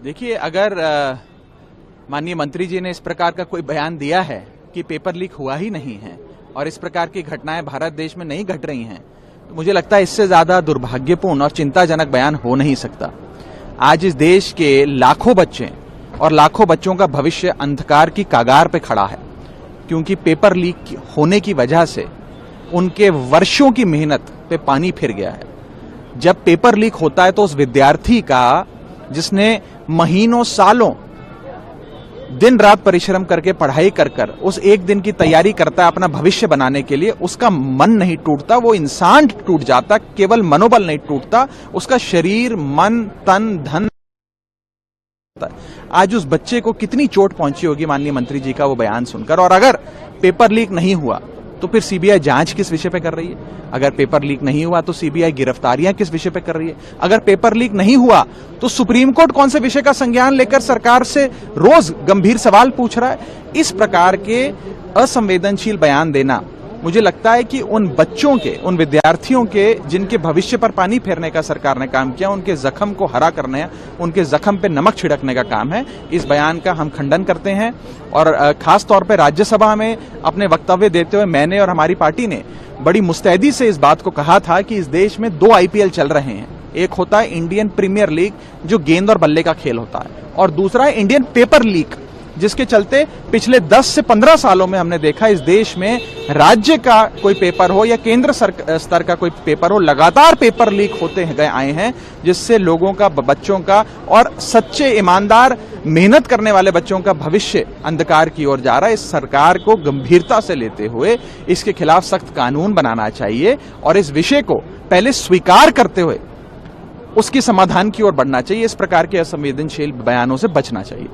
देखिए, अगर माननीय मंत्री जी ने इस प्रकार का कोई बयान दिया है कि पेपर लीक हुआ ही नहीं है और इस प्रकार की घटनाएं भारत देश में नहीं घट रही हैं, तो मुझे लगता है इससे ज्यादा दुर्भाग्यपूर्ण और चिंताजनक बयान हो नहीं सकता। आज इस देश के लाखों बच्चे और लाखों बच्चों का भविष्य अंधकार की कगार पे खड़ा है, क्योंकि पेपर लीक होने की वजह से उनके वर्षों की मेहनत पे पानी फिर गया है। जब पेपर लीक होता है तो उस विद्यार्थी का, जिसने महीनों सालों दिन रात परिश्रम करके पढ़ाई कर उस एक दिन की तैयारी करता है अपना भविष्य बनाने के लिए, उसका मन नहीं टूटता, वो इंसान टूट जाता। केवल मनोबल नहीं टूटता, उसका शरीर, मन, तन, धन। आज उस बच्चे को कितनी चोट पहुंची होगी माननीय मंत्री जी का वो बयान सुनकर। और अगर पेपर लीक नहीं हुआ तो फिर सीबीआई जांच किस विषय पे कर रही है? अगर पेपर लीक नहीं हुआ तो सीबीआई गिरफ्तारियां किस विषय पे कर रही है? अगर पेपर लीक नहीं हुआ तो सुप्रीम कोर्ट कौन से विषय का संज्ञान लेकर सरकार से रोज गंभीर सवाल पूछ रहा है? इस प्रकार के असंवेदनशील बयान देना, मुझे लगता है कि उन बच्चों के, उन विद्यार्थियों के जिनके भविष्य पर पानी फेरने का सरकार ने काम किया, उनके जख्म को हरा करने, उनके जख्म पे नमक छिड़कने का काम है। इस बयान का हम खंडन करते हैं और खास तौर पे राज्यसभा में अपने वक्तव्य देते हुए मैंने और हमारी पार्टी ने बड़ी मुस्तैदी से इस बात को कहा था कि इस देश में 2 आईपीएल चल रहे हैं। एक होता है इंडियन प्रीमियर लीग, जो गेंद और बल्ले का खेल होता है, और दूसरा है इंडियन पेपर लीग, जिसके चलते पिछले 10 से 15 सालों में हमने देखा इस देश में राज्य का कोई पेपर हो या केंद्र स्तर का कोई पेपर हो, लगातार पेपर लीक होते गए आए हैं, जिससे लोगों का, बच्चों का और सच्चे ईमानदार मेहनत करने वाले बच्चों का भविष्य अंधकार की ओर जा रहा है। इस सरकार को गंभीरता से लेते हुए इसके खिलाफ सख्त कानून बनाना चाहिए और इस विषय को पहले स्वीकार करते हुए उसकी समाधान की ओर बढ़ना चाहिए। इस प्रकार के असंवेदनशील बयानों से बचना चाहिए।